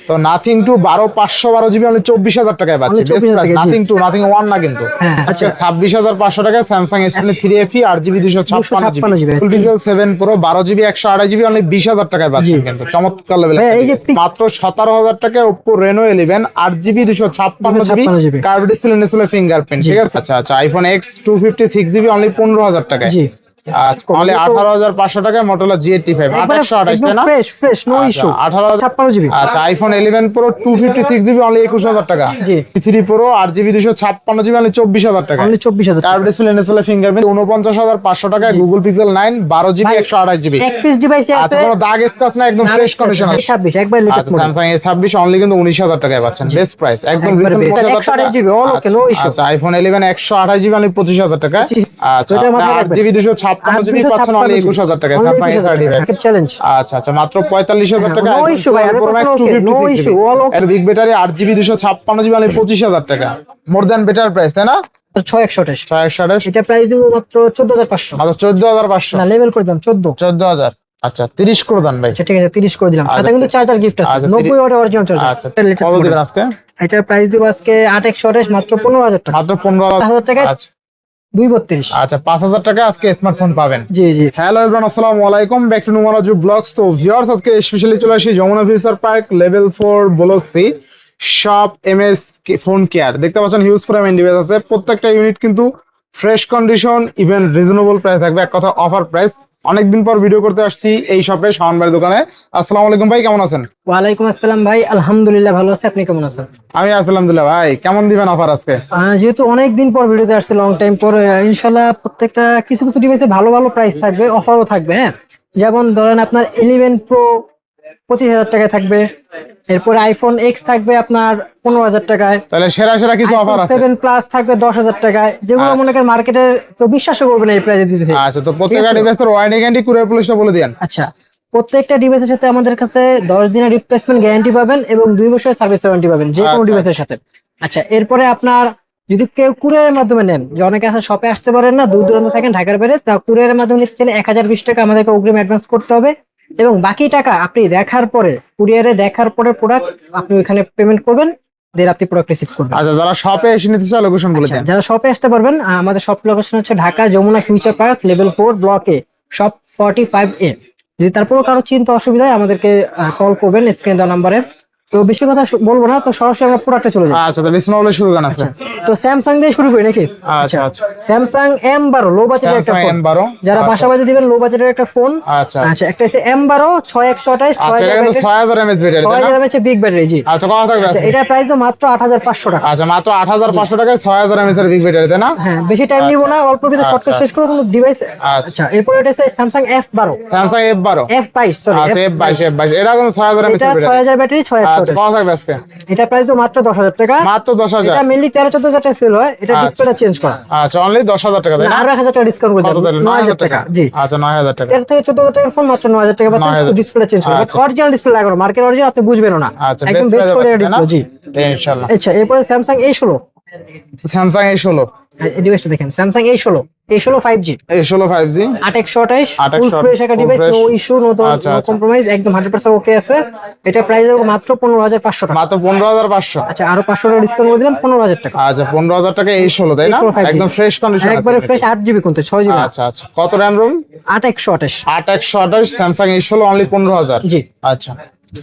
তো nothing to 12512 GB only 24000 টাকায় পাচ্ছি। নাথিং টু নাথিং ওয়ান না কিন্তু। আচ্ছা 26500 টাকায় Samsung S23 FE 8GB 256GB full Pixel 7 Pro 12GB 128GB only 20000 টাকায় পাচ্ছেন কিন্তু চমৎকার লেভেল। মাত্র 17000 টাকায় Oppo Reno 11 8GB 256GB curve display display fingerprint, ঠিক আছে। আচ্ছা আচ্ছা আইফোন X 256GB অনলি 15000 টাকায়। আচ্ছা অনলি 18500 টাকায় Motorola G85 828 তাই না? Fresh no issue 18056GB। আচ্ছা আইফোন 11 Pro 256GB অনলি 21000 টাকা। জি 3 Pro 8GB 256GB অনলি 24000 টাকা। Only 24000 curve display display fingerprint 49500 টাকায় Google Pixel 9 12GB 128GB এক পিস ডিভাইসে আছে। আচ্ছা কোনো দাগ স্ক্র্যাচ না, একদম ফ্রেশ কন্ডিশন আছে। 26 একবার latest model Samsung A26 only কিন্তু 19000 টাকায় পাচ্ছেন, বেস্ট প্রাইস একদম। 128GB all okay no issue. আচ্ছা আইফোন 11 128GB অনলি 25000 টাকা। আচ্ছা 8GB 256GB পাচ্ছেন অনলি 21000 টাকা। Samsung A35 challenge. আচ্ছা আচ্ছা মাত্র 45000 টাকা। নো ইস্যু ভাই, নো ইস্যু অল ওকে। এর big battery 8GB 256GB only 25000 টাকা। মোর দ্যান বেটার প্রাইস তাই না? 6128 এটা প্রাইস দিব মাত্র 14500। মাত্র 14500 না লেভেল করে দাম 14000। আচ্ছা 30 করে দেন ভাই। ঠিক আছে 30 করে দিলাম। সাথে কিন্তু চার্জার গিফট আছে 90 ওয়াটের অরিজিনাল চার্জার। আচ্ছা কত দিবেন আজকে? এটার প্রাইস দিব আজকে 8128 মাত্র 15000 টাকা। মাত্র 15000 টাকা। আচ্ছা 232। আচ্ছা 5000 টাকা আজকে স্মার্টফোন পাবেন। জি জি। হ্যালো এভরিওয়ান, আসসালামু আলাইকুম, ব্যাক টু নুমারাজু ব্লগস। তো ভিউয়ার্স আজকে স্পেশালি চলে আসি Jamuna future park level 4 block C shop MS phone care. দেখতে পাচ্ছেন হিউজ পরিমাণ ডিভাইস আছে, প্রত্যেকটা ইউনিট কিন্তু fresh condition, even reasonable price থাকবে, এক কথা অফার প্রাইস। অনেকদিন পর ভিডিও করতে আসছি এই শপে, শাওন ভাইয়ের দোকানে। আসসালামু আলাইকুম ভাই, কেমন আছেন? ওয়ালাইকুম আসসালাম ভাই, আলহামদুলিল্লাহ ভালো আছি, আপনি কেমন আছেন? আমি আলহামদুলিল্লাহ। ভাই কেমন দিবেন অফার আজকে? যেহেতু অনেকদিন পর ভিডিওতে আসছে, লং টাইম পর, ইনশাআল্লাহ প্রত্যেকটা কিছু কিছু ডিভাইসে ভালো ভালো প্রাইস থাকবে, অফারও থাকবে। হ্যাঁ যেমন ধরেন আপনার 11 প্রো 25000 টাকায় থাকবে, এরপরে আইফোন এক্স থাকবে আপনার 15000 টাকায়। তাহলে সেরা সেরা কিছু অফার আছে। 7 প্লাস থাকবে 10000 টাকায়, যেগুলো মনে করেন মার্কেটের তো বিশ্বাস করবে না এই প্রাইসে দিতেছে। আচ্ছা তো প্রত্যেকটা ডিভাইসের ওয়ারেন্টি গ্যারান্টি কুরিয়ার পলিসিটা বলে দেন। আচ্ছা প্রত্যেকটা ডিভাইসের সাথে আমাদের কাছে 10 দিনের রিপ্লেসমেন্ট গ্যারান্টি পাবেন এবং 2 বছরের সার্ভিস ওয়ারেন্টি পাবেন যে কোনো ডিভাইসের সাথে। আচ্ছা এরপরে আপনার যদি কেউ কুরিয়ারের মাধ্যমে নেন, যে অনেকে আছে শপে আসতে পারেন না, দূর দূরান্ত থাকেন ঢাকার বাইরে, তা কুরিয়ারের মাধ্যমে নিতে চাইলে 1020 টাকা আমাদেরকে অগ্রিম অ্যাডভান্স করতে হবে এবং বাকি টাকা আপনি দেখার পরে, কুরিয়ারে দেখার পরে প্রোডাক্ট আপনি ওখানে পেমেন্ট করবেন, দেন আপনি প্রোডাক্ট রিসিভ করবেন। আচ্ছা যারা শপে এসে নিতে চায় লোকেশন বলে দেন। যারা শপে আসতে পারবেন, আমাদের শপ লোকেশন হচ্ছে Dhaka Jamuna future park level 4 ব্লকে শপ 45A। যদি তারপরেও কারো চিন্তা অসুবিধা হয় আমাদেরকে কল করবেন স্ক্রিনে দেওয়া নম্বরে। তো বেশি কথা বলবো না, তো সরাসরি আমরা প্রোডাক্টে চলে যাই। আচ্ছা তো বেশি না বলে শুরু করেন। আচ্ছা তো স্যামসাং দিয়ে শুরু করি নাকি? আচ্ছা আচ্ছা স্যামসাং M12 লো বাজেটের একটা ফোন। যারা বাসা বাজে দিবেন লো বাজেটের একটা ফোন। আচ্ছা আচ্ছা একটা আছে M12 6128 6000 mAh battery, 6000 mAh big battery. জি আচ্ছা কত থাকবে? আচ্ছা এটা প্রাইস তো মাত্র 8500 টাকা। আচ্ছা মাত্র 8500 টাকায় 6000 mAh এর বিগ ব্যাটারি, তাই না? হ্যাঁ বেশি টাইম নিব না, অল্প ভিতরে শর্টকাট শেষ করব কিন্তু ডিভাইস। আচ্ছা এরপর এটা আছে Samsung F12 F22 sorry F22 এটা কিন্তু 6000 mAh এটা 6000 ব্যাটারি 6128। কত থাকবে আজকে? এটা প্রাইস তো মাত্র 10000 টাকা। মাত্র 10000। এটা মেইনলি 13-14000 টাকা সেল হয়, এটা ডিসপ্লেটা চেঞ্জ করা। আচ্ছা অনলি 10000 টাকা, তাই না? আর 1000 টাকা ডিসকাউন্ট করে দেব, 9000 টাকা। জি আচ্ছা 9000 টাকা। 13 থেকে 14000 টাকার ফোন মাত্র 9000 টাকা পাচ্ছেন, শুধু ডিসপ্লেটা চেঞ্জ করা। বাট অরিজিনাল ডিসপ্লে লাগানো, মার্কেট অরিজিনাল আপনি বুঝবেন না, একদম বেস্ট কোয়ালিটির ডিসপ্লে। জি ইনশাআল্লাহ। আচ্ছা এরপরে স্যামসাং A16। স্যামসাং A16 এই ডিভাইসটা দেখেন, Samsung A16 5G 5G 8128 full fresh একটা device, no issue, no compromise, একদম 100% ওকে আছে। এটা প্রাইস হবে মাত্র 15500 টাকা। মাত্র 15500। আচ্ছা আরো 500 টাকা ডিসকাউন্ট করে দিলাম, 15000 টাকা। আচ্ছা 15000 টাকা A16, তাই না? একদম ফ্রেশ কন্ডিশন, একবারে ফ্রেশ, 8GB কোনতে 6GB। আচ্ছা আচ্ছা কত RAM ROM? 8128 Samsung A16 only 15000। জি আচ্ছা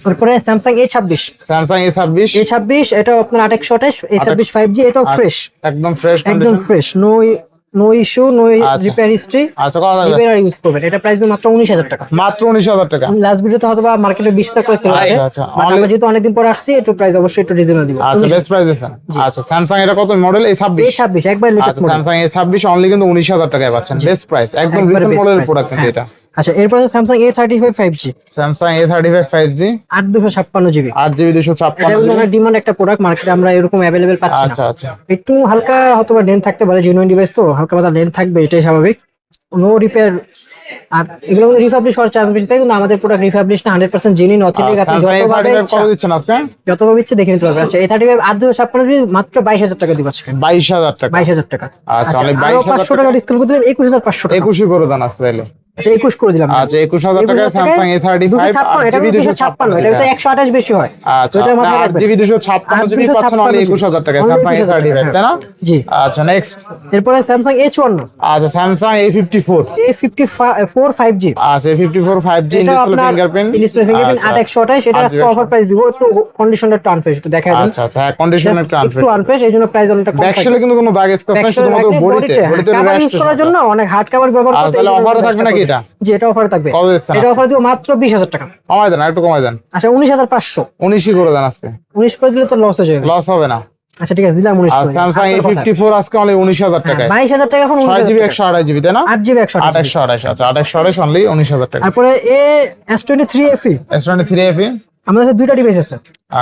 তারপরে স্যামসাং A26 এটা আপনার 8128 A26 5G, এটাও ফ্রেশ, একদম ফ্রেশ একদম fresh, no issue, no repair history. আচ্ছা কত লাগবে? রিপেয়ার ইউজ করবেন, এটা প্রাইস মাত্র 19000 টাকা। মাত্র 19000 টাকা। লাস্ট ভিডিওতে হয়তো বা মার্কেটে 20 টাকা করে সেল আছে। আচ্ছা আমরা যেহেতু অনেকদিন পর আসছি, একটু প্রাইস অবশ্যই একটু রিজনেবল দিব। আচ্ছা বেস্ট প্রাইস আছে। আচ্ছা স্যামসাং এটা কত মডেল? A26 একবার latest model. Samsung A26 only কিন্তু 19000 টাকায় পাচ্ছেন, বেস্ট প্রাইস, একদম রিজনেবল মডেলের প্রোডাক্ট কিন্তু এটা। আচ্ছা এরপর Samsung A35 5G 8256GB 8GB 256। এটা হলো ডিমান্ড একটা প্রোডাক্ট, মার্কেটে আমরা এরকম अवेलेबल পাচ্ছি না। আচ্ছা আচ্ছা একটু হালকা হয়তো বা ডেন্ট থাকতে পারে, জেনুইন ডিভাইস তো হালকা পাতলা ডেন্ট থাকবে, এটাই স্বাভাবিক, নো রিপেয়ার। আর এগুলো রিফাবলিশ হওয়ার চান্স বেশি থাকে, কিন্তু আমাদের প্রোডাক্ট রিফাবলিশ না, 100% জেনুইন অথেন্টিক। আপনি কত দিচ্ছেন আজকে? যতভাবে ইচ্ছে দেখে নিতে পারবেন। আচ্ছা A35 8256 মাত্র 22000 টাকা দিব আজকে। 22000 টাকা। 22000 টাকা। আচ্ছা অনলি 500 টাকা ডিসকাউন্ট করে দিলাম, 21500 টাকা। 21 করে দেন আজকে তাহলে। আচ্ছা 21 করে দিলাম। আচ্ছা 21000 টাকায় Samsung A35 এটা 256, এটা তো 128 বেশি হয়। আচ্ছা এটা মাথায় রাখবেন 8GB 256GB পাচ্ছেন অনলি 21000 টাকায় Samsung A35, তাই না? জি। আচ্ছা নেক্সট। এরপরে Samsung A54। আচ্ছা Samsung A54 5G। আচ্ছা A54 5G display fingerprint, display fingerprint 828, এটা আজকে অফার প্রাইস দিব। একটু কন্ডিশনার একটু আনফ্রেশ, একটু দেখাই দেন। আচ্ছা আচ্ছা কন্ডিশনার একটু একটু আনফ্রেশ, এইজন্য প্রাইস অনেকটা কম। ব্যাকশেলে কিন্তু কোনো দাগ স্ক্র্যাচ নাই, শুধুমাত্র বডিতে কভার ইউজ করার জন্য অনেক হার্ড কভার ব্যবহার করতে। তাহলে অফারে থাকবে নাকি এটা? জি এটা অফারে থাকবে। কত দিচ্ছেন? এটা অফার দিব মাত্র 20000 টাকা। কমাই দেন, একটু কমাই দেন। আচ্ছা 19500। 19ই করে দেন আজকে। 19 করে দিলে তো লস হয়ে যাবে। লস হবে না। আচ্ছা ঠিক আছে দিলাম 19 আর করে। Samsung A54 আজকে অনলি 19000 টাকায়। 22000 টাকা এখন 6GB 128GB, তাই না? 8GB 128। আচ্ছা 828 অনলি 19000 টাকা। তারপরে S23 FE। S23 FE আমাদের কাছে দুইটা ডিভাইস আছে।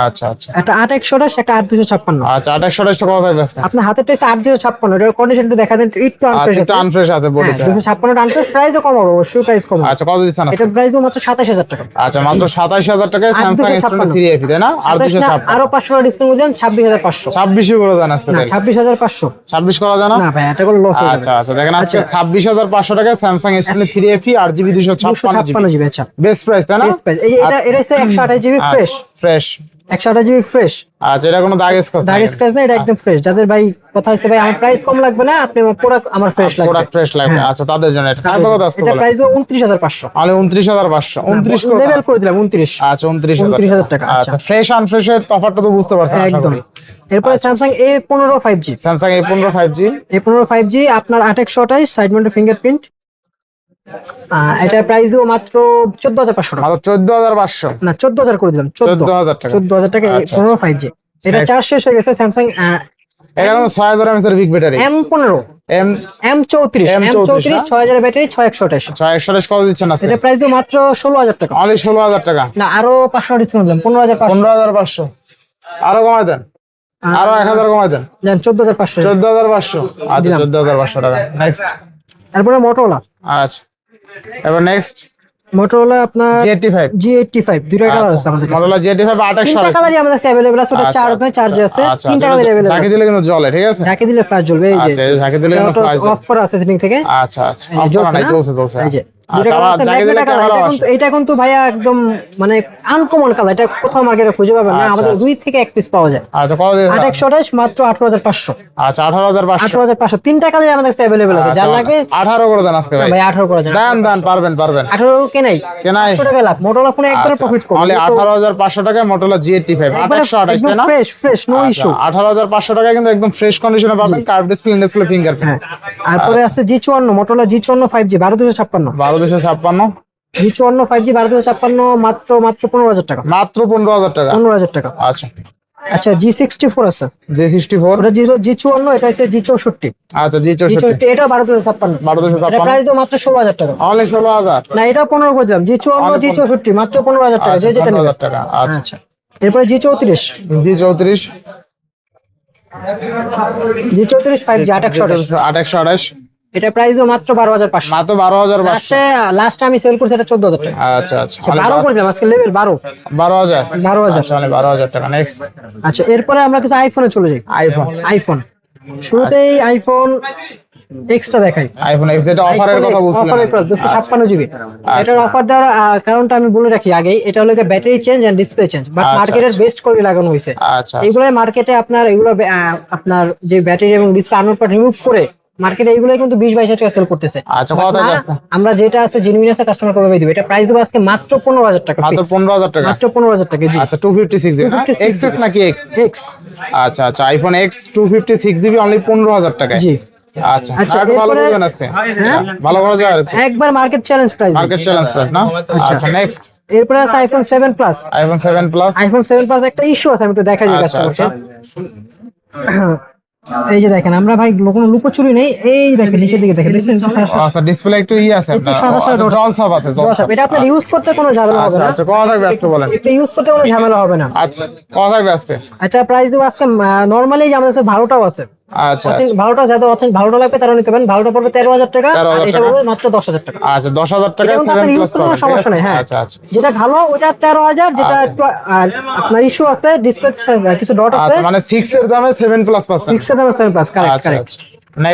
আচ্ছা আচ্ছা একটা 8128, একটা 8256। আচ্ছা 2828 টাকা কত থাকবে আজকে? আপনার হাতেরটা হচ্ছে 8256, এটার কন্ডিশন একটু দেখা দেন, একটু আনফ্রেশ আচ্ছা আছে। আনফ্রেশ আছে বডিতে। 256 আনফ্রেশ, প্রাইসও কম হবে, অবশ্যই প্রাইস কম হবে। আচ্ছা কত দিচ্ছেন আজকে? এটার প্রাইসও মাত্র 27000 টাকা। আচ্ছা মাত্র 27000 টাকায় Samsung S23 FE, তাই না? আর 256 আরো 500 টাকা ডিসকাউন্ট দিলাম, 26500। 26ই করে দেন আজকে। না 26500। 26 করা যায় না? না ভাই এটা করে লস হয়ে যাবে। আচ্ছা আচ্ছা দেখেন আজকে 26500 টাকায় Samsung S23 FE 8GB 256GB। আচ্ছা বেস্ট প্রাইস, তাই না? Best price. এই এটা হচ্ছে 128GB fresh. Fresh 128GB fresh. আচ্ছা এটা কোনো দাগ স্ক্র্যাচ দাগ স্ক্র্যাচ না, এটা একদম ফ্রেশ। যাদের ভাই কথা হচ্ছে ভাই আমার প্রাইস কম লাগবে না, আপনি আমার প্রোডাক্ট আমার ফ্রেশ লাগবে, প্রোডাক্ট ফ্রেশ লাগবে। আচ্ছা তাদের জন্য এটা থাকবে কত আজকে? এটা প্রাইস 29500। আলে 29500 29 করে লেভেল করে দিলাম 29। আচ্ছা 29000 টাকা। আচ্ছা ফ্রেশ আনফ্রেশের তফাৎটা তো বুঝতে পারছেন একদম। এরপরে Samsung A15 5G। Samsung A15 5G আপনার 8128, সাইড মাউন্টেড ফিঙ্গারপ্রিন্ট। এটার প্রাইস দিব মাত্র 14500 টাকা। মাত্র 14500 না 14000 করে দিলাম। 14000 টাকা। 14000 টাকা আচ্ছা। A15 5G। এটা চার্জ শেষ হয়ে গেছে। Samsung এটা কোনো 6000 mAh এর big battery M15 M34 6000 battery 6128। 6128 কত দিচ্ছেন আজকে? এটা প্রাইস দিব মাত্র 16000 টাকা। অনলি 16000 টাকা। না আরো 500 ডিসকাউন্ট দিলাম, 15500। 15500 আরো কমাই দেন, আরো 1000 কমাই দেন। দেন 14500। 14500 আচ্ছা 14500 টাকা। নেক্সট। তারপরে Motorola। আচ্ছা এবার নেক্সট Motorola আপনার G85 দুইটা কালার আছে আমাদের কাছে। Motorola G85 তিনটা 2800 কালারই আমাদের কাছে अवेलेबल আছে। ওটা চার্জ নয়, চার্জ আছে। তিনটা কালার अवेलेबल ঝাঁকি আছে। দিলে কিন্তু জ্বলে, ঠিক আছে? ঝাঁকি দিলে ফ্ল্যাশ জ্বলবে। এই যে আচ্ছা ঝাঁকি দিলে কিন্তু ফ্ল্যাশ জ্বলে। অফ করা আছে সেটিং থেকে। আচ্ছা আচ্ছা অফ করা নাই, চলছে। এই যে আচ্ছা আবার ঝাঁকি দিলে ক্যামেরা আসে। এটা কিন্তু ভাইয়া একদম মানে আনকমন কালার, এটা কোথাও মার্কেটে খুঁজে পাবেন না, আমাদের দুই থেকে এক পিস পাওয়া যায়। আচ্ছা কত দিন? 8128 মাত্র 18500। আচ্ছা 18500 18500 তিনটা কালার আমাদের কাছে अवेलेबल আছে। যার লাগে 18 করে দেন আজকে ভাই। ভাই 18 করে দেন। দান পারবেন 18 কে নাই 800 টাকা লাভ। Motorola ফোনে একবারে প্রফিট করবে। অনলি 18500 টাকায় Motorola G85 2828, তাই না? Fresh no issue. 18500 টাকায় কিন্তু একদম ফ্রেশ কন্ডিশনে পাবেন, কার্ভ ডিসপ্লে ফিঙ্গারপ্রিন্ট। তারপরে আছে G54 Motorola G54 5G 12256। 12256 G54 5G 12256 মাত্র 15000 টাকা। মাত্র 15000 টাকা। 15000 টাকা। আচ্ছা G64 আছে। G64 ওটা G54, এটা হচ্ছে G64। আচ্ছা G64 এটা 12256। 12256 এটা প্রাইস তো মাত্র 16000 টাকা। অনলি 16000 না এটা 15 করে দিলাম। G54 G64 মাত্র 15000 টাকা, যে যেটা নেবেন। 15000 টাকা। আচ্ছা এরপরে G34 5G 2828 এটা প্রাইস মাত্র 12500। মাত্র 12500। লাস্ট আমি সেল করছি এটা 14000 টাকা। আচ্ছা 12 করে দিলাম আজকে, লেভেল 12। 12000 আচ্ছা 12000 টাকা। নেক্সট। আচ্ছা এরপরে আমরা কিছু আইফোনে চলে যাই। আইফোন শুরুতেই আইফোন এক্সট্রা দেখাই। আইফোন এক্স যেটা অফারের কথা বলছিলাম। অফারের প্রাইস 256GB। এটার অফার দেওয়ার কারণটা আমি বলে রাখি আগেই, এটা হলো battery change and display change, but মার্কেটের বেস্ট করে লাগানো হয়েছে। আচ্ছা এইগুলো মার্কেটে আপনার যে ব্যাটারি এবং ডিসপ্লে আনার পর রিমুভ করে মার্কেটে এইগুলো কিন্তু 20-22 টাকা সেল করতেছে। আচ্ছা কত টাকা আছে? আমরা যেটা আছে জেনুইন আছে কাস্টমার কবে দিব। এটা প্রাইস দেব আজকে মাত্র 15000 টাকা। মাত্র 15000 টাকা। মাত্র 15000 টাকা। জি আচ্ছা 256 এক্সএস নাকি এক্স? আচ্ছা আইফোন এক্স 256GB অনলি 15000 টাকা। জি আচ্ছা ভালো করে দেন আজকে। ভালো করে যায় একবার মার্কেট চ্যালেঞ্জ প্রাইস। না? আচ্ছা নেক্সট। এরপরে আছে আইফোন 7 প্লাস। আইফোন 7 প্লাস একটা ইস্যু আছে, আমি একটু দেখাই দিই কাস্টমারকে। এই যে দেখেন, আমরা ভাই কোনো লুকোচুরি নেই। এই দেখেন নিচের দিকে দেখেন, দেখছেন? আচ্ছা ডিসপ্লে একটু আছে আপনার, জলছাপ আছে। এটা আপনার ইউজ করতে কোনো ঝামেলা হবে না। আচ্ছা কত থাকবে আজকে বলেন? এটা ইউজ করতে কোনো ঝামেলা হবে না। আচ্ছা কত থাকবে আজকে? এটা প্রাইস দেব আজকে নরমালি যে আমাদের কাছে 12টাও আছে। আচ্ছা ভালোটা যাদের ভালোটা লাগবে তারা নিতে পারেন। ভালোটা পড়বে 13000 টাকা, আর এটা পড়বে মাত্র 10000 টাকা। আচ্ছা 10000 টাকা 7 ইউজ করতে কোনো সমস্যা নেই। হ্যাঁ আচ্ছা যেটা ভালো ওটা 13000, যেটা একটু আপনার ইস্যু আছে ডিসপ্লে কিছু ডট আছে, মানে 6 এর দামে 7 প্লাস পাচ্ছেন। 6 এর দামে 7 প্লাস। কারেক্ট।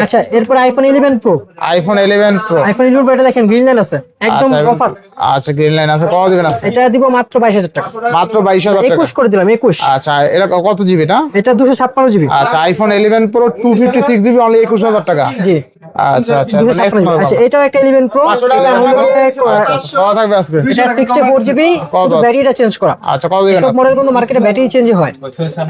আচ্ছা এরপর iPhone 11 pro. IPhone 11 pro. IPhone 11 pro এটা দেখেন গ্রিন লাইন আছে একদম অফার। আচ্ছা গ্রিন লাইন আছে, কত দিবেন আপনি? এটা দিব মাত্র 22000 টাকা। মাত্র 22000 টাকা। 21 করে দিলাম 21। আচ্ছা এটা কত জিবি এটা? এটা 256 জিবি। আচ্ছা আইফোন 11 প্রো 256 জিবি অনলি 21000 টাকা। জি আচ্ছা আচ্ছা। 256 জিবি। আচ্ছা এটাও একটা 11 প্রো। আচ্ছা কত থাকবে আজকে? এটা 64 জিবি, ব্যাটারিটা চেঞ্জ করা। আচ্ছা কত দিবেন? সব মডেল গুলো মার্কেটে ব্যাটারি চেঞ্জ হয়।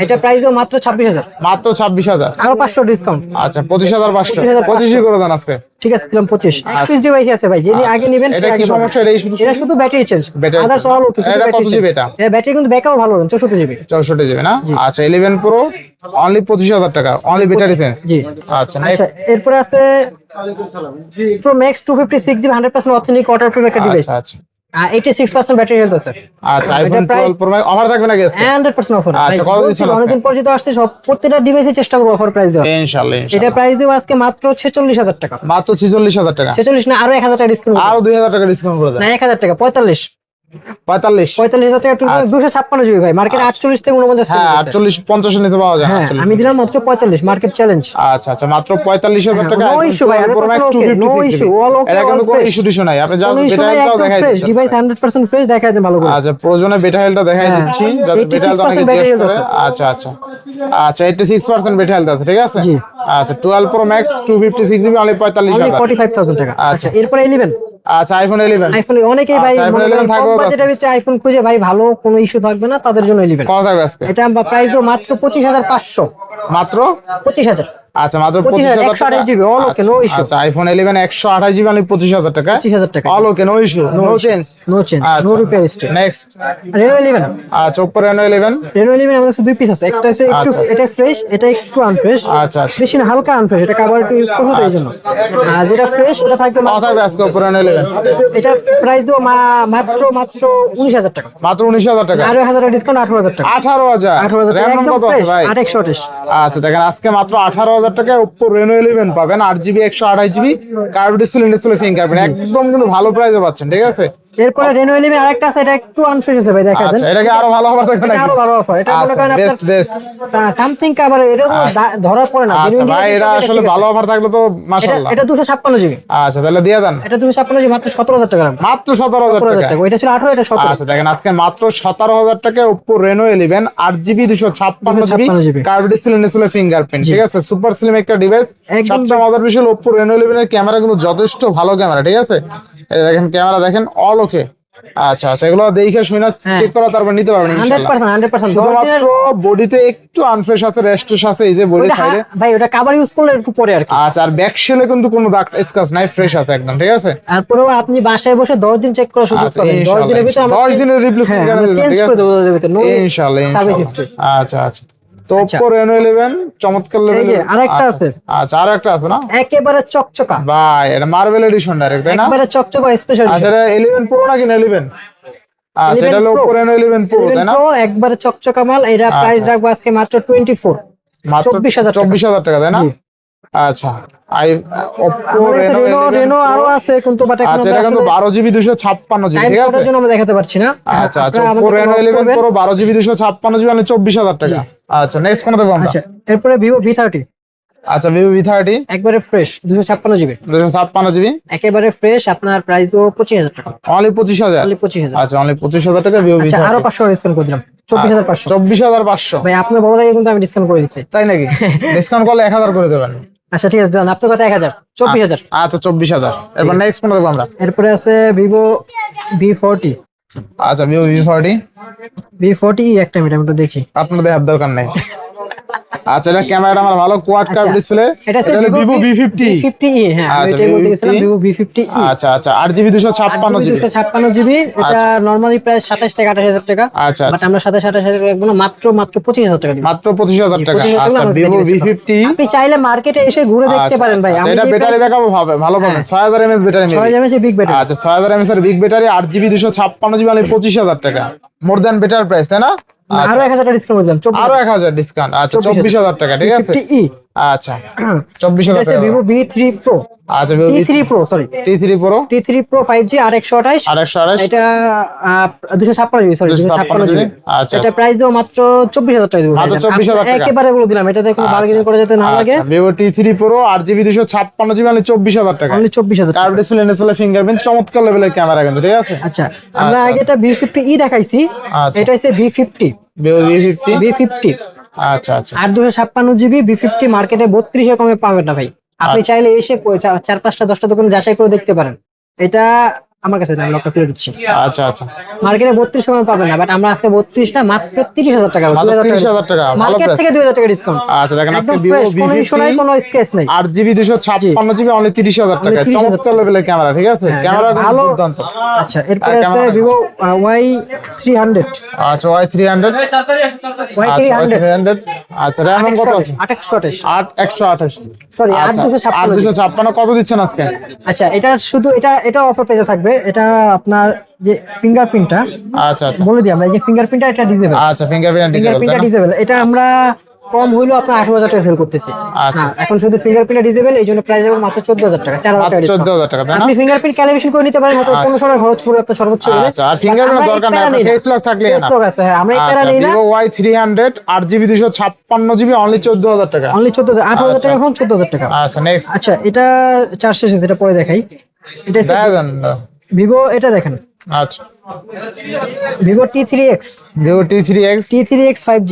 এটা প্রাইস দিও মাত্র 26000। মাত্র 26000। আরো 500 ডিসকাউন্ট। আচ্ছা 25500। 25 করে দেন আজকে। ঠিক আছে দিলাম 25। এক্সপ্রেস ডিভাইস আছে ভাই, যিনি আগে নেবেন এটা কি সমস্যা? এটা শুধু battery change, others all okay. এটা কত জিবি এটা? এটা ব্যাটারি কিন্তু ব্যাকআপ ভালো, 64 জিবি। 64 জিবি না? আচ্ছা 11 প্রো অনলি 25000 টাকা, অনলি ব্যাটারি চেঞ্জ। জি আচ্ছা আচ্ছা এরপরে আছে pro max 256 GB 100% authentic waterproof একটা ডিভাইস। আচ্ছা 86% ব্যাটারি হেলথ আছে। আচ্ছা আইফোন 12 প্রো ম্যাক্স অফার থাকবে নাকি আজকে? 100% অফার। আচ্ছা কত দিচ্ছেন? অনেকদিন পর যেটা আসছে সব প্রত্যেকটা ডিভাইসে চেষ্টা করব অফার প্রাইস দেওয়ার। ইনশাআল্লাহ। এটা প্রাইস দেব আজকে মাত্র 46000 টাকা। মাত্র 46000 টাকা। 46 না, আরো 1000 টাকা ডিসকাউন্ট। আরো 2000 টাকা ডিসকাউন্ট করে দেন। না 1000 টাকা, 45 45000 টাকা। 256 জিবি ভাই, মার্কেটে 48 থেকে 49। হ্যাঁ 48 50 এর নিতে পাওয়া যায়। হ্যাঁ আমি দিলাম মাত্র 45, মার্কেট চ্যালেঞ্জ। আচ্ছা আচ্ছা মাত্র 45000 টাকা। নো ইস্যু ভাই, pro max 256 no issue, all okay. এটা কিন্তু কোনো ইস্যু টিস্যু নাই, আপনি জাস্ট বেটারিটাও দেখাই দিচ্ছেন। ডিভাইস 100% ফ্রেশ, দেখাই দেন ভালো করে। আচ্ছা প্রয়োজনে বেটারিটা দেখাই দিচ্ছি যাতে বেটারিটা অনেক টেস্ট করে। আচ্ছা আচ্ছা আচ্ছা 86% বেটারি আছে, ঠিক আছে। জি আচ্ছা 12 প্রো ম্যাক্স 256 জিবি অনলি 45000 45000 টাকা। আচ্ছা এরপর 11। আচ্ছা আইফোন 11। আইফোন অনেকেই ভাই আইফোন 11 থাকবে বাজেটের ভিতরে আইফোন খুঁজে ভাই, ভালো কোনো ইস্যু থাকবে না তাদের জন্য 11। কত থাকবে আজকে? এটা প্রাইস মাত্র 25500। মাত্র 25000। আচ্ছা মাত্র 25000 25000 টাকা। 128 GB all okay, no issue. আচ্ছা আইফোন 11 128 জিবি অনলি 25000 টাকা। 25000 টাকা all okay, no issue, no change. No change, no repair stay. Next Reno 11। আচ্ছা Oppo Reno 11। Reno 11 আমাদের কাছে দুই পিস আছে, একটা আছে একটু এটা ফ্রেশ, এটা একটু আনফ্রেশ। আচ্ছা আচ্ছা বেশি না, হালকা আনফ্রেশ, এটা কভার একটু ইউজ করতে এই জন্য। আর যেটা ফ্রেশ ওটা থাকবে কত থাকবে আজকে Oppo Reno 11? এটা প্রাইস দেব মাত্র 19000 টাকা। মাত্র 19000 টাকা। আরো 1000 টাকা ডিসকাউন্ট, 18000 টাকা। 18000 টাকা RAM একদম কত আছে ফ্রেশ, ভাই? 8128। আচ্ছা দেখেন আজকে মাত্র 18000 টাকায় Oppo Reno 11 পাবেন, 8GB 128GB curve display fingerprint, একদম কিন্তু ভালো প্রাইসে পাচ্ছেন, ঠিক আছে। এরপরে Reno 11 আরেকটা আছে, এটা একটু আনফ্রেশ আছে ভাই, দেখা দেন। আচ্ছা এটাকে আরো ভালো অফার থাকবে নাকি? আরো ভালো অফার, এটা মনে করেন বেস্ট বেস্ট আপনার সামথিং কভার, এটা তো ধরা পড়ে না। আচ্ছা ভাই এটা আসলে ভালো অফার থাকলে তো মাশাআল্লাহ। এটা 256 জিবি। আচ্ছা তাহলে দিয়ে দেন। এটা 256 জিবি মাত্র 17000 টাকা। মাত্র 17000 টাকা। ওইটা ছিল 18, এটা 17। আচ্ছা দেখেন আজকে মাত্র 17000 টাকায় Oppo Reno 11 8GB 256GB curve display fingerprint, ঠিক আছে। সুপার স্লিম একটা ডিভাইস। সবচেয়ে মজার বিষয় Oppo Reno 11 এর ক্যামেরা কিন্তু যথেষ্ট ভালো ক্যামেরা, ঠিক আছে। এই দেখেন ক্যামেরা দেখেন অল ওকে। আচ্ছা আচ্ছা এগুলো দেখে শুনে চেক করা তারপর নিতে পারবেন ইনশাআল্লাহ। 100%। শুধুমাত্র বডিতে একটু আনফ্রেশ আছে, রেস্টেস আছে এই যে বডি সাইডে ভাই, ওটা কভার ইউজ করলে একটু পরে আর কি। আচ্ছা আর ব্যাক শেলে কিন্তু কোনো দাগ স্ক্র্যাচ নাই, ফ্রেশ আছে একদম, ঠিক আছে। তারপরে আপনি বাসায় বসে 10 দিন চেক করার সুযোগ পাবেন। 10 দিনের ভিতরে আমরা 10 দিনের রিপ্লেসমেন্ট গ্যারান্টি চেঞ্জ ঠিক করে আছে দেব ইনশাআল্লাহ সার্ভিস ইনশাআল্লাহ। হিস্ট্রি। আচ্ছা আচ্ছা তো Oppo Reno 11 চমৎকার এই লেভেলের। যে আরেকটা আছে। আচ্ছা আরেকটা আছে না? একেবারে চকচকা ভাই এটা মার্বেল এডিশন ডাইরেক্ট, তাই না? একেবারে চকচকা স্পেশাল। আচ্ছা এটা 11 প্রো নাকি না 11? আচ্ছা এটা হলো Oppo Reno 11 প্রো, তাই না? প্রো একবারে চকচকা মাল। এর প্রাইস রাখবো আজকে মাত্র 24, মাত্র 24000 টাকা, তাই না? জি। আচ্ছা Oppo Reno আরো আছে কিন্তু বাট এখন আচ্ছা এটা কিন্তু 12GB 256GB, ঠিক আছে। এর জন্য আমরা দেখাতে পারছি না। আচ্ছা আচ্ছা Oppo Reno 11 Pro 12GB 256GB মানে 24000 টাকা। আচ্ছা নেক্সট কোন দেবো আমরা? আচ্ছা এরপরে Vivo V30। আচ্ছা Vivo V30 একবারে ফ্রেশ 256GB 256GB একেবারে ফ্রেশ, আপনার প্রাইস তো 25000 টাকা। অনলি 25000। অনলি 25000। আচ্ছা অনলি 25000 টাকা Vivo আচ্ছা V30। আরো 500 ডিসকাউন্ট করে দিলাম, 24500। 24500 ভাই আপনার বড় লাগে কিন্তু আমি ডিসকাউন্ট করে দিচ্ছি। তাই নাকি? ডিসকাউন্ট করলে 1000 করে দেবেন। আচ্ছা ঠিক আছে, জান আপনার কথা 1000, 24000। আচ্ছা 24000। এরপর নেক্সট কোন দেবো আমরা? এরপরে আছে Vivo V40। আচ্ছা Vivo V40 একটা মিনিট আমি একটু দেখি। আপনাদের হাত দরকার নাই। আচ্ছা এটা ক্যামেরাটা আমার ভালো, কোয়াড কার্ভ ডিসপ্লে। এটা হলো Vivo V50। হ্যাঁ আমি এটাই বলতে গেছিলাম, Vivo V50। আচ্ছা আচ্ছা 8GB 256GB 256GB। এটা নরমালি প্রাইস 27 থেকে 28000 টাকা। আচ্ছা বাট আমরা 28000 টাকা রাখবো না, মাত্র 25000 টাকা দিব। মাত্র 25000 টাকা। আচ্ছা Vivo V50 আপনি চাইলে মার্কেটে এসে ঘুরে দেখতে পারেন ভাই। এটা ব্যাটারি ব্যাকআপ হবে ভালো পাবেন, 6000 mAh battery. 6000 mAh big battery. আচ্ছা 6000 mAh এর বিগ ব্যাটারি 8GB 256GB মানে 25000 টাকা। মোর দ্যান বেটার প্রাইস, তাই না? আরো 1000 টাকা ডিসকাউন্ট দিলাম, আরো 1000 ডিসকাউন্ট। আচ্ছা 24000 টাকা, ঠিক আছে। আচ্ছা 24,000 টাকা ভিভো V3 Pro আচ্ছা T3 Pro sorry T3 Pro 5G আর 128 এটা 256 জিবি সরি 256 জিবি আচ্ছা এটা প্রাইস দেব মাত্র 24,000 টাকা দিব মাত্র 24,000 টাকা একেবারে বলে দিলাম এটাতে কোনো বার্গেনিং করা যেতে না লাগে Vivo T3 Pro 8GB 256GB মানে 24,000 টাকা only 24,000 curve display display fingerprint চমৎকার লেভেলের ক্যামেরা কিন্তু ঠিক আছে আচ্ছা আমরা আগে এটা V50e দেখাইছি এটা হচ্ছে V50 Vivo V50 আচ্ছা আচ্ছা আর 256GB V50 মার্কেটে 32 এর কমে পাবেন না ভাই আপনি চাইলে এসে 4-5টা 10টা দোকান যাচাই করে দেখতে পারেন এটা আমার কাছে আমি লকটা খুলে দিচ্ছি আচ্ছা আচ্ছা মার্কেটে 32 কমে পাবেন না বাট আমরা আজকে 32 না মাত্র 30,000 টাকা 30,000 টাকা ভালো মার্কেট প্রাইস থেকে 2,000 টাকা ডিসকাউন্ট আচ্ছা দেখেন আজকে একদম Vivo ফ্রেশ কোনো ইস্যু নাই V50 কোনো স্ক্র্যাচ নাই 8GB 256GB অনলি 30,000 টাকা 30,000 চমৎকার লেভেলের ক্যামেরা ঠিক আছে ক্যামেরা ভালো দুর্দান্ত আচ্ছা এরপরে আছে Vivo Y300 আচ্ছা Y300 Y300 আচ্ছা RAM কত আছে 128 সরি আচ্ছা 856 কত দিচ্ছেন আজকে আচ্ছা এটা শুধু এটা অফার পেজে থাকবে এটা আপনার যে ফিঙ্গারপ্রিন্টটা আচ্ছা আচ্ছা বলে দিই আমরা এই যে ফিঙ্গারপ্রিন্টটা এটা ডিসেবল আচ্ছা ফিঙ্গারপ্রিন্ট ডিসেবল এটা আমরা কম হইলো আপনার 18,000 টাকা সেল করতেছি আচ্ছা এখন শুধু ফিঙ্গারপ্রিন্ট ডিসেবল এই জন্য প্রাইস হবে মাত্র 14,000 টাকা 4,000 টাকা 14,000 টাকা তাই না আপনি ফিঙ্গারপ্রিন্ট ক্যালিব্রেশন করে নিতে পারেন হয়তো 1500 টাকা খরচ পড়বে আপনার সর্বোচ্চ হলে আচ্ছা আর ফিঙ্গারপ্রিন্ট দরকার নাই ফেস লক থাকলে না ফেস লক আছে হ্যাঁ আমরা এই প্যারা নেই না Vivo Y300 8GB 256GB only 14,000 টাকা অনলি 14,000 18,000 টাকা ফোন 14,000 টাকা আচ্ছা নেক্সট আচ্ছা এটা চার শেষ আছে এটা পরে দেখাই এটা দেন ভিভো এটা দেখেন আচ্ছা Vivo T3X Vivo T3X 5G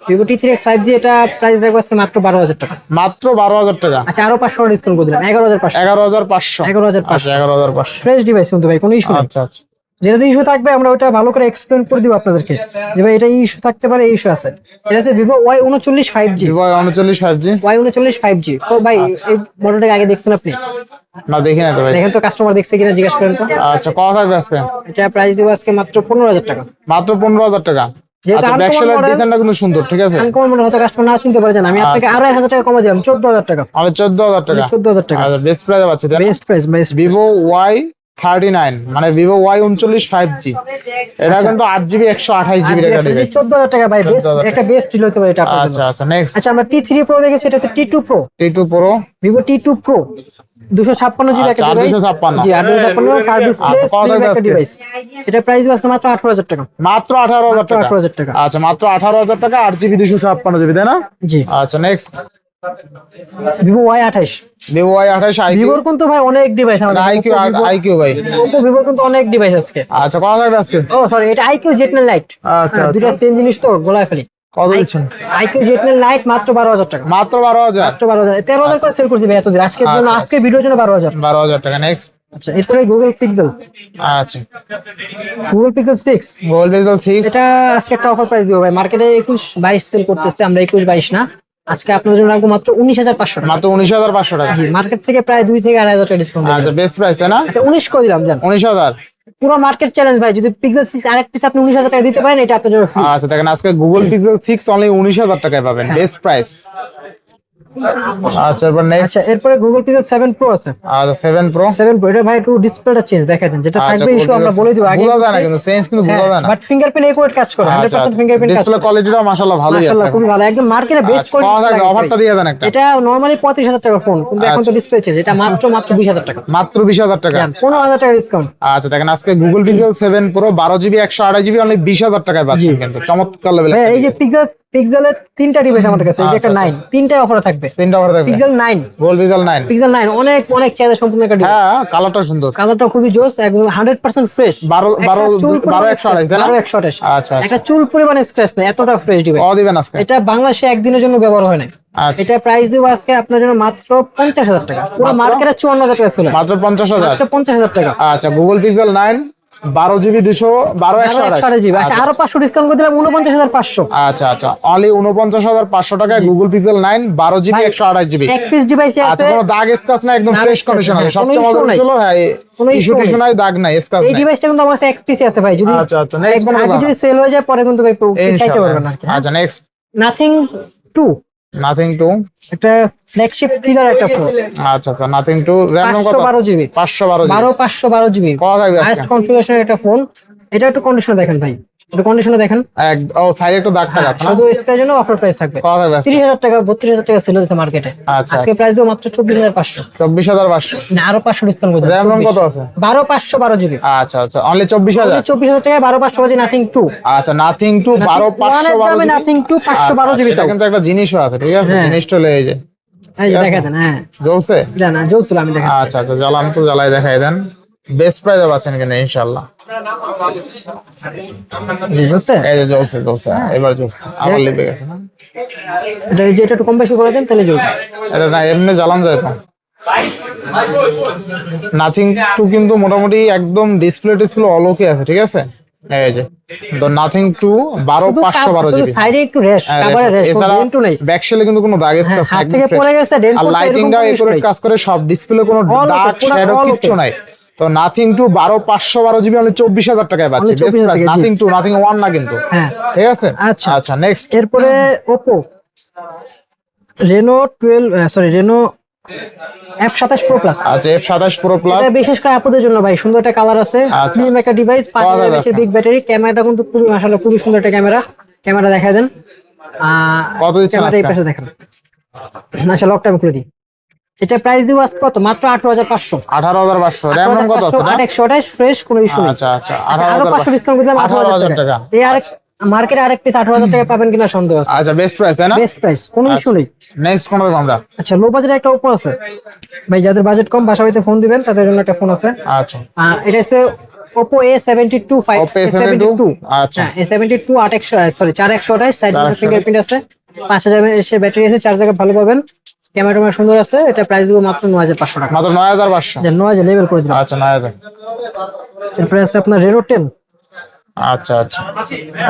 Vivo T3X 5G এটা প্রাইস রাখবো আজকে মাত্র 12,000 টাকা মাত্র 12,000 টাকা আচ্ছা আরো 500 ডিসকাউন্ট করে দিলাম 11,500 11,500 ফ্রেশ ডিভাইস কিন্তু ভাই কোনো ইস্যু নেই আচ্ছা আচ্ছা যেটাতে ইস্যু থাকবে আমরা ওটা ভালো করে এক্সপ্লেন করে দিব আপনাদেরকে যে ভাই এটা ইস্যু থাকতে পারে এই ইস্যু আছে এটা আছে Vivo Y39 5G Vivo Y39 5G Y39 5G তো ভাই এই মডেলটা আগে দেখছেন আপনি না দেখি না তো ভাই দেখেন তো কাস্টমার দেখছে কিনা জিজ্ঞেস করেন তো আচ্ছা কত থাকবে আজকে এটা প্রাইস দিব আজকে মাত্র 15,000 টাকা মাত্র 15,000 টাকা যেটা আচ্ছা ব্যাকশেলের ডিজাইনটা কিন্তু সুন্দর ঠিক আছে আনকমন মনে হয়তো কাস্টমার না শুনতে পারে আমি আপনাকে আরো 1,000 টাকা কমে দিলাম 14,000 টাকা মানে 14,000 টাকা 14,000 টাকা আচ্ছা বেস্ট প্রাইস পাচ্ছি বেস্ট প্রাইস Vivo Y39 মানে Vivo Y39 5G এটা কিন্তু 8GB 128GB একটা ডিভাইস 14,000 টাকা ভাই বেস্ট একটা বেস্ট ডিল হতে পারে এটা আপনার আচ্ছা আচ্ছা নেক্সট আচ্ছা আমরা T3 Pro দেখেছি এটা হচ্ছে T2 Pro Vivo T2 Pro 256GB একটা ডিভাইস 256 জি 256 কার্ভ ডিসপ্লে স্লিম একটা ডিভাইস এটা প্রাইস আজকে মাত্র 18,000 টাকা মাত্র 18,000 টাকা 18,000 টাকা আচ্ছা মাত্র 18,000 টাকা 8GB 256GB তাই না জি আচ্ছা next Vivo Y28 Vivo Y28 IQ Vivoর কিন্তু ভাই অনেক ডিভাইস আমাদের IQ ভাই Oppo Vivoর কিন্তু অনেক ডিভাইস আজকে আচ্ছা কত থাকবে আজকে ও সরি এটা IQ Jet9 Lite আচ্ছা দুটো সেম জিনিস তো গোলায় ফেলি কত দিচ্ছেন IQ Jet9 Lite মাত্র 12,000 টাকা মাত্র 12,000 মাত্র 12,000 13,000 করে সেল করছি ভাই এতদিন আজকের জন্য আজকে ভিডিওর জন্য 12,000 টাকা নেক্সট আচ্ছা এরপরে Google Pixel আচ্ছা Google Pixel 6 Google Pixel 6 এটা আজকে একটা অফার প্রাইস দিব ভাই মার্কেটে 21-22 সেল করতেছে আমরা 21-22 না আজকে আপনাদের জন্য রাখবো মাত্র 19,500 টাকা মাত্র 19,500 টাকা জি মার্কেট থেকে প্রায় 2 থেকে 2,500 টাকা ডিসকাউন্ট আচ্ছা বেস্ট প্রাইস তাই না আচ্ছা 19 করে দিলাম জান 19,000 পুরো মার্কেট চ্যালেঞ্জ ভাই যদি Pixel 6 আরেক পিস আপনি 19,000 টাকা দিতে পারেন এটা আপনার জন্য ফ্রি আচ্ছা দেখেন আজকে Google Pixel 6 অনলি 19,000 টাকায় পাবেন বেস্ট প্রাইস আচ্ছা এরপর নেক্সট আচ্ছা এরপরে Google Pixel 7 Pro আছে আচ্ছা 7 Pro এটা ভাই একটু ডিসপ্লেটা চেঞ্জ দেখাই দেন যেটা থাকবে ইস্যু আমরা বলে দিব আগে বোঝা যায় না কিন্তু সেন্স কিন্তু বোঝা যায় না বাট ফিঙ্গারপ্রিন্ট একুরেট কাজ করে 100% ফিঙ্গারপ্রিন্ট কাজ ডিসপ্লে করে কোয়ালিটিটাও মাশাআল্লাহ ভালোই আছে মাশাআল্লাহ খুব ভালো একদম মার্কেটে বেস্ট কোয়ালিটি অফারটা দিয়ে দেন একটা এটা নরমালি 35,000 টাকা ফোন কিন্তু এখন তো ডিসপ্লে চেঞ্জ এটা মাত্র 20,000 টাকা মাত্র 20,000 টাকা 15,000 টাকা ডিসকাউন্ট আচ্ছা দেখেন আজকে Google Pixel 7 Pro 12GB 128GB only 20,000 টাকায় পাচ্ছেন কিন্তু চমৎকার লেভেল এই যে পিক্সেলের তিনটা ডিভাইস আমার কাছে এই যে একটা 9 তিনটাই অফার থাকবে তিনটা অফার থাকবে পিক্সেল 9 Google Pixel 9 পিক্সেল 9 অনেক চাহিদা সম্পূর্ণ একটা ডিভাইস হ্যাঁ কালারটা সুন্দর কালারটা খুবই জোস একদম 100% ফ্রেশ 12 128 আচ্ছা একটা চুল পরিমাণে স্ক্র্যাচ নেই এতটা ফ্রেশ ডিভাইস দিবেন আজকে এটা বাংলাদেশে একদিনের জন্য ব্যবহার হয় না আচ্ছা এটা প্রাইস দিব আজকে আপনার জন্য মাত্র 50,000 টাকা পুরো মার্কেটে 54,000 টাকা ছিল মাত্র 50,000 মাত্র 50,000 টাকা আচ্ছা Google Pixel 9 12GB 128GB আচ্ছা আরো 500 ডিসকাউন্ট করে দিলাম 49,500 আচ্ছা আচ্ছা অনলি 49,500 টাকায় Google Pixel 9 12GB 128GB এক পিস ডিভাইসে আচ্ছা আছে কোনো দাগ স্ক্র্যাচ না একদম দাগ ফ্রেশ scratch কন্ডিশন নাই, আছে কোনো সবচেয়ে issue মজার নাই। ছিল হ্যাঁ কোনো ইস্যু issue টিস্যু নাই দাগ নাই স্ক্র্যাচ এই নাই ডিভাইসটা কিন্তু আমার কাছে এক পিসি আছে ভাই যদি আচ্ছা আচ্ছা নেক্সট কোন আগে যদি সেল হয়ে যায় পরে কিন্তু ভাই চাইতে পারবেন না আচ্ছা নেক্সট নাথিং 2 নাথিং টু একটা ফ্ল্যাগশিপ কিলার একটা ফোন আচ্ছা আচ্ছা নাথিং টু RAM কত 512GB 512GB 512GB কত থাকবে আজকে হাইস্ট কনফিগারেশনের একটা ফোন এটা একটু কন্ডিশন দেখেন ভাই এটা কন্ডিশনে দেখেন, ও সাইডে একটু দাগ টাগ আছে না? শুধু স্ক্র্যাচ জন্য অফার প্রাইস থাকবে কত থাকবে? 30,000 টাকা 32,000 টাকা সেল হচ্ছে মার্কেটে। আচ্ছা, আজকে প্রাইস দেবো মাত্র 24,500। 24,500। না আরো 500 ডিসকাউন্ট করে RAM ROM কত আছে? 12,500 12 জিবি। আচ্ছা আচ্ছা, অনলি 24,000। 24,000 টাকা 12,500 বাজে নাথিং 2। আচ্ছা, নাথিং টু 12,512 নাথিং 2 512 জিবি। এটা কিন্তু একটা জিনিসও আছে, ঠিক আছে? জিনিসটা এই যে এই যে দেখা দেন। হ্যাঁ জ্বলছে? না জ্বলছিল, আমি দেখা। আচ্ছা আচ্ছা, জ্বালান তো, জ্বালাই দেখাই দেন। বেস্ট প্রাইসে পাচ্ছেন কিনা ইনশাআল্লাহ। জি জ্বলছে, এই যে জ্বলছে জ্বলছে, এবার জ্বলছে, আবার লিপে গেছে না? এটা এই যে এটা একটু কম বেশি করে দেন তাহলে জ্বলবে। এটা না এমনি জ্বালান যায় তো। নাথিং টু কিন্তু মোটামুটি একদম ডিসপ্লে অল ওকে আছে, ঠিক আছে? এই যে তো নাথিং টু 12,512 জিবি। সাইডে একটু রেশ, কভারে রেশ, কোনো ডেন্ট নাই। ব্যাক শেলে কিন্তু কোনো দাগ স্ক্র্যাচ হাত থেকে পড়ে গেছে, ডেন্ট আর লাইটিংটাও একুরেট কাজ করে, সব ডিসপ্লে কোনো দাগ শ্যাডো কিচ্ছু নাই। তো নাথিং টু 12,512 জিবি অনলি 24,000 টাকায় পাচ্ছি। নাথিং টু, নাথিং ওয়ান না কিন্তু, ঠিক আছে? আচ্ছা আচ্ছা, নেক্সট। এরপরে Oppo Reno 12 sorry Reno F27 Pro Plus। আচ্ছা, F27 Pro Plus এটা বিশেষ করে আপুদের জন্য ভাই, সুন্দর একটা কালার আছে, স্লিম একটা ডিভাইস, 5000 mAh বিগ ব্যাটারি, ক্যামেরাটা কিন্তু খুবই মাশাআল্লাহ খুবই সুন্দর একটা ক্যামেরা দেখায় দেন। কত দিচ্ছেন ক্যামেরা এই পাশে দেখেন। আচ্ছা লকটা আমি খুলে দিই। এটা প্রাইস দিব আজকে কত? মাত্র 18,500। 18,500। RAM ROM কত আছে? 828 ফ্রেশ, কোনো ইস্যু নেই। আচ্ছা আচ্ছা, আরো 500 ডিসকাউন্ট দিলাম 18,000 টাকা। এই আরেক মার্কেটে আরেক পিস 18,000 টাকা পাবেন কিনা সন্দেহ আছে। আচ্ছা, বেস্ট প্রাইস তাই না? বেস্ট প্রাইস, কোনো ইস্যু নেই। নেক্সট কোন রকম আমরা? আচ্ছা লো বাজেটে একটা Oppo আছে ভাই, যাদের বাজেট কম বাসা বাড়িতে ফোন দিবেন তাদের জন্য একটা ফোন আছে। আচ্ছা, এটা হচ্ছে Oppo A72 A72। আচ্ছা, A72 8 সরি 4128, সাইড ফিঙ্গারপ্রিন্ট আছে, 5000 mAh ব্যাটারি আছে, চার্জ ব্যাকআপ ভালো পাবেন, ক্যামেরা সুন্দর আছে। এটা প্রাইস দিব মাত্র 9,500 টাকা। মাত্র 9,500। 9,000 লেভেল করে দিলাম। আচ্ছা, 9,000। এরপরে আছে আপনার Reno 10। আচ্ছা আচ্ছা,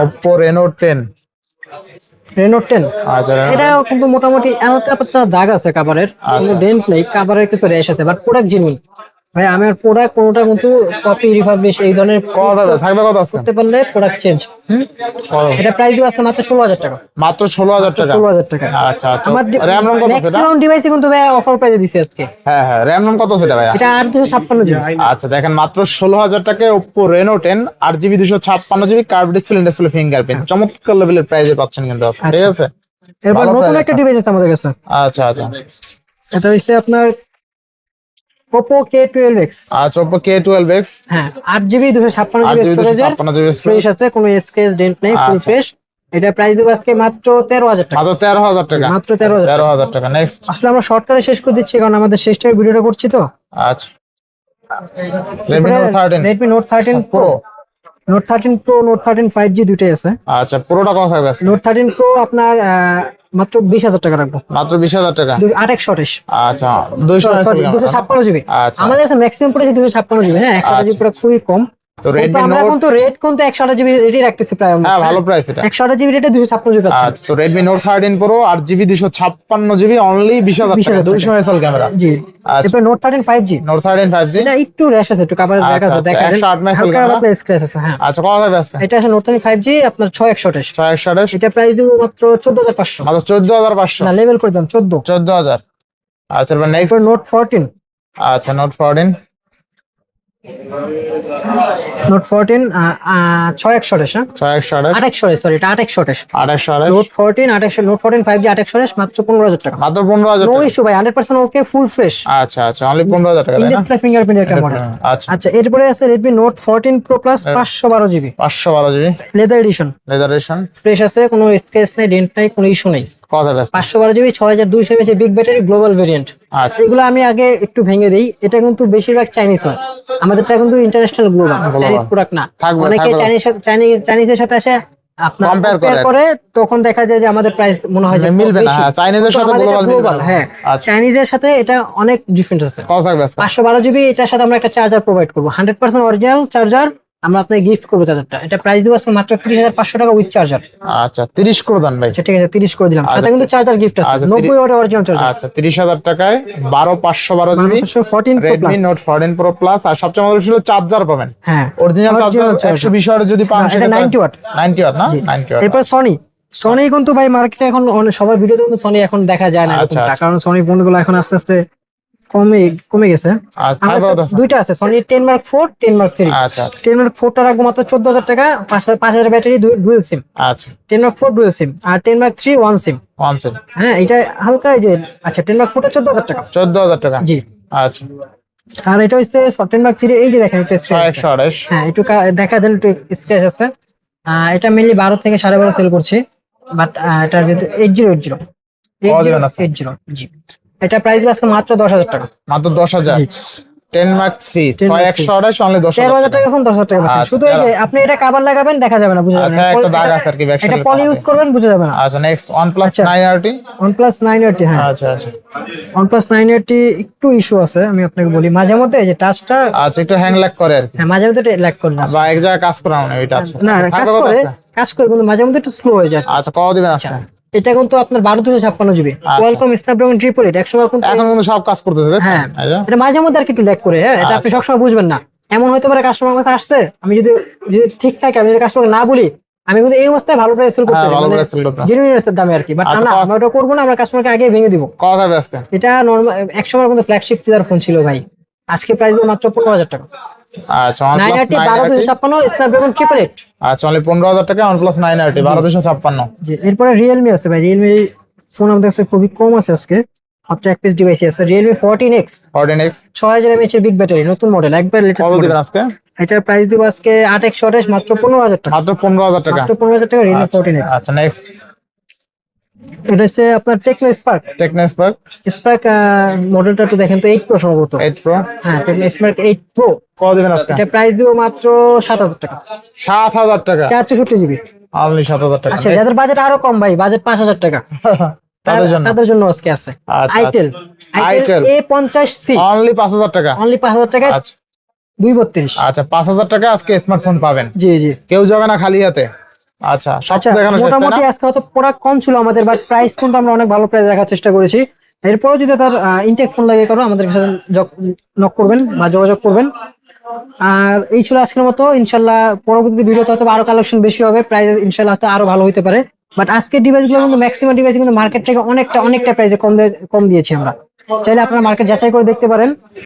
Oppo Reno 10। আচ্ছা, এটা কিন্তু মোটামুটি হালকা পাতলা দাগ আছে কাভারের, কোনো ডেন্ট নেই, কাভারের কিছু র্যাশ আছে, বাট প্রোডাক্ট জেনুইন ভাই। আমার প্রোডাক্ট কোনটা কিন্তু কপি রিফারবিশ এই ধরনের থাকবে কত আজকে? করতে পারলে প্রোডাক্ট চেঞ্জ। এটা প্রাইস দিব আজকে মাত্র 16,000 টাকা। মাত্র 16,000 টাকা। 16,000 টাকা। আচ্ছা আচ্ছা, আমার RAM ROM কত আছে? ম্যাক্সিমাম ডিভাইসে কিন্তু ভাই অফার প্রাইসে দিছি আজকে। হ্যাঁ হ্যাঁ, RAM ROM কত আছে এটা ভাই? এটা 856 জিবি। আচ্ছা, দেখেন মাত্র 16,000 টাকায় Oppo Reno 10 8GB 256 GB curve display fingerprint, চমৎকার লেভেলের প্রাইসে পাচ্ছেন কিন্তু আজকে, ঠিক আছে? এরপর নতুন একটা ডিভাইস আছে আমাদের কাছে। আচ্ছা আচ্ছা, এটা হইছে আপনার Oppo K12X। আচ্ছা, Oppo K12X। হ্যাঁ 8GB 256 জিবি স্টোরেজের, ফ্রেশ আছে, কোনো স্ক্র্যাচ ডেন্ট নেই, ফুল ফ্রেশ। এটা প্রাইস দেব আজকে মাত্র 13,000 টাকা। মাত্র 13,000 টাকা। মাত্র 13,000 টাকা। নেক্সট। আসলে আমরা শর্টকাটে শেষ করে দিচ্ছি কারণ আমাদের শেষ টাইমে ভিডিওটা করছি তো। আচ্ছা, Redmi Note 13। Redmi Note 13 Pro, Note 13 Pro, Note 13 5G দুটোই আছে। আচ্ছা, পুরোটা কত থাকবে? Note 13 Pro আপনার মাত্র 20,000 টাকা রাখবো। মাত্র 20,000 টাকা। 828। আচ্ছা, 256 জিবি। আচ্ছা, আমাদের কাছে ম্যাক্সিমাম পড়েছে 256 জিবি। হ্যাঁ 128 জিবি পুরো খুবই কম। তো Redmi আমরা Note কিন্তু রেট কিন্তু 128 জিবি রেটই রাখতেছি প্রায়। হ্যাঁ, ভালো প্রাইস এটা। 128 জিবি রেটে 256 জিবি আছে। আচ্ছা, তো Redmi Note 13 Pro 8GB 256 GB only 20,000 টাকা, 200 মেগাপিক্সেল ক্যামেরা। জি। আচ্ছা, এরপর Note 13 5G। Note 13 5G এটা একটু র্যাশ আছে, একটু কাভারেজ দেখা আছে, দেখা যায় 108 মেগাপিক্সেল হালকা পাতলা স্ক্র্যাচ আছে। হ্যাঁ আচ্ছা, কত থাকবে আজকে? এটা আছে Note 13 5G আপনার 6128। 628। এটা প্রাইস দিব মাত্র 14,500। মাত্র 14,500। না লেভেল করে দাম 14,000। আচ্ছা, এবার নেক্সট। এরপর Note 14। আচ্ছা, Note 14। Note 14 628। হ্যাঁ 628। 828 সরি এটা 828। 828। Note 14 28, Note 14 5G 828 মাত্র 15,000 টাকা। মাত্র 15,000 নো টাকা। ইস্যু ভাই, 100% ওকে, ফুল ফ্রেশ। আচ্ছা আচ্ছা, অনলি 15,000 টাকা, তাই না? ডিসপ্লে ফিঙ্গারপ্রিন্ট একটা মডেল। আচ্ছা আচ্ছা এরপরে আছে Redmi Note 14 Pro Plus 512 GB 512 GB leather addition. Leather addition, fresh আছে, কোনো স্ক্র্যাচ নাই, ডেন্ট নাই, কোনো ইস্যু নেই। কত আছে? 512 GB 6200 mAh big battery, global variant. আচ্ছা, এগুলো আমি আগে একটু ভেঙে দেই, এটা কিন্তু বেশিরভাগ চাইনিজ হয়, আমাদেরটা কিন্তু ইন্টারন্যাশনাল গ্লোবাল, চাইনিজ প্রোডাক্ট না। অনেকে চাইনিজের সাথে আসে আপনার কম্পেয়ার করে, তখন দেখা যায় যে আমাদের প্রাইস মনে হয় যে মিলবে না। চাইনিজের সাথে গ্লোবাল, হ্যাঁ চাইনিজের সাথে এটা অনেক ডিফারেন্স আছে। কত থাকবে? 512 জিবি, এটার সাথে আমরা একটা চার্জার প্রোভাইড করবো, 100% অরিজিনাল চার্জার আমরা আপনাকে গিফট করবো চার্জারটা। এটা প্রাইস দিব আজকে মাত্র 30,500 টাকা উইথ চার্জার। আচ্ছা, 30 করে দেন ভাই। আচ্ছা ঠিক আছে 30 করে দিলাম, সাথে কিন্তু চার্জার গিফট আছে, 90 ওয়াটের অরিজিনাল চার্জার। আচ্ছা, 30,000 টাকায় 12512 GB 14 Pro Redmi Plus। Note 14 Pro Plus, আর সবচেয়ে মজার ছিল চার্জার পাবেন। হ্যাঁ অরিজিনাল চার্জার 120 ওয়াট যদি পান এটা 90 ওয়াট। 90 ওয়াট না? 90 ওয়াট। এরপর সনি কিন্তু ভাই মার্কেটে এখন সবার ভিডিওতে কিন্তু সনি এখন দেখা যায় না এরকমটা, কারণ সনি ফোনগুলো এখন আস্তে আস্তে কমে গেছে। আচ্ছা আমার তারপর কাছে দুইটা আছে, সনি 10 মার্ক 4, 10 মার্ক 3। আচ্ছা 10 মার্ক 4টা রাখবো মাত্র 14,000 টাকা, 5000 ব্যাটারি, ডুয়াল সিম। আচ্ছা 10 মার্ক 4 ডুয়াল সিম, আর 10 mark 3 one SIM. One same হ্যাঁ, এটা হালকা এই যে, আচ্ছা 10 মার্ক 4টা 14,000 টাকা। 14,000 টাকা। জি। আচ্ছা আর এটা হচ্ছে 10 মার্ক 3, এই যে দেখেন একটু স্ক্র্যাচ আছে। 128 হ্যাঁ, একটু দেখা দেন, একটু স্ক্র্যাচ আছে। এটা মেইনলি 12 থেকে 12.5 সেল করছি, বাট এটা যেহেতু 8080 পাওয়া যাবে না, 80, জি। এটা প্রাইস আজকে মাত্র 10,000 টাকা। মাত্র 10,000। জি। 10 মার্ক 3 128 অনলি 10,000 13,000 টাকা, এখন 10,000 টাকা পাচ্ছেন। আচ্ছা, শুধু এই যে আপনি এটা কভার লাগাবেন, দেখা যাবে না, বুঝা যাবে আচ্ছা না। একটা দাগ আছে আর কি ব্যাক এটা সাইডে। পলি ইউজ করবেন, বুঝা যাবে না। আচ্ছা নেক্সট OnePlus আচ্ছা। 9RT। OnePlus 9RT, হ্যাঁ। আচ্ছা আচ্ছা OnePlus 9RT একটু ইস্যু আছে, আমি আপনাকে বলি। মাঝে মধ্যে এই যে টাচটা, আচ্ছা একটু হ্যাং ল্যাগ করে আর কি, হ্যাঁ মাঝে মধ্যে এটা ল্যাগ করে না। বা এক জায়গায় কাজ করা মানে এটা আছে। না, থাকবে কাজ কত করে, আছে? কিন্তু মাঝে মধ্যে একটু স্লো হয়ে যায়। আচ্ছা কত দিবেন আজকে? এটা কিন্তু আপনার 12/256 জিবি, কোয়ালকম স্ন্যাপড্রাগন 888, 100 কিন্তু। এখন কিন্তু সব কাজ করতেছে তাই তো? হ্যাঁ, আচ্ছা। এটা মাঝে মধ্যে আর কি একটু ল্যাগ করে। হ্যাঁ, এটা আপনি সবসময় বুঝবেন না। এমন হতে পারে কাস্টমার কাছে আসছে, আমি যদি ঠিক থাকে, আমি যদি কাস্টমার না বলি, আমি কিন্তু এই অবস্থায় ভালো প্রাইস সেল করতে হ্যাঁ, পারি, ভালো মানে price sell করতে। জেনুইন দামে আর কি। বাট আচ্ছা, না, আমরা ওটা করবো না, আমরা কাস্টমারকে আগে ভেঙে দিব। কত হবে আজকে? এটা নরমাল একসময় কিন্তু ফ্ল্যাগশিপ টিজার ফোন ছিল ভাই, আজকে প্রাইস মাত্র 15,000 টাকা। আচ্ছা OnePlus 9RT 9RT 12/256 স্ন্যাপড্রাগন 888। আচ্ছা অনলি 15,000 টাকা OnePlus 9RT 12/256। জি, এরপরে রিয়েলমি আছে ভাই। রিয়েলমি ফোন আমাদের কাছে খুবই কম আছে আজকে, মাত্র এক পিস ডিভাইস আছে। রিয়েলমি 14X 14X 6000 mAh এর বিগ ব্যাটারি, নতুন মডেল, একবার লেটেস্ট কত মডেল। দিবেন আজকে? এটার প্রাইস দিব আজকে 8/128, মাত্র 15,000 টাকা। মাত্র 15,000 টাকা। মাত্র 15,000 টাকা রিয়েলমি আচ্ছা 14X। আচ্ছা নেক্সট এটা হচ্ছে আপনার Tecno Spark. Tecno Spark spark মডেলটা একটু দেখেন তো, 8 প্রো সম্ভবত। 8 Pro হ্যাঁ, টেকনো স্পার্ক 8 প্রো। কত দিবেন আজকে? এটা প্রাইস দিব মাত্র 7,000 টাকা, 7,000 টাকা। 464 জিবি। অনলি 7,000 টাকা। আচ্ছা, যাদের বাজেট আরো কম ভাই, বাজেট 5,000 টাকা, তাদের জন্য আজকে আছে আচ্ছা, আইটেল Itel A50C, অনলি 5,000 টাকা। অনলি 5,000 টাকা, আচ্ছা 232। আচ্ছা 5,000 টাকা আজকে স্মার্টফোন পাবেন, জি জি। কেউ যাবে না খালি হাতে। আচ্ছা সব আচ্ছা, দেখানো শেষ তাই না? মোটামুটি আজকে হয়তো প্রোডাক্ট কম ছিল আমাদের, বাট প্রাইস কিন্তু আমরা অনেক ভালো প্রাইস রাখার চেষ্টা করেছি। এরপরও যদি তার ইনটেক ফোন লাগে করো, আমাদের সাথে নক করবেন বা যোগাযোগ করবেন। আর এই ছিল আজকের মতো। ইনশাল্লাহ পরবর্তী ভিডিওতে হয়তো আরো কালেকশন বেশি হবে, প্রাইস ইনশাল্লাহ হয়তো আরো ভালো হতে পারে। বাট আজকের ডিভাইসগুলো কিন্তু ম্যাক্সিমাম ডিভাইস কিন্তু মার্কেট থেকে অনেকটা প্রাইসে কম দিয়েছি আমরা। চাইলে আপনারা মার্কেট যাচাই করে দেখতে পারেন।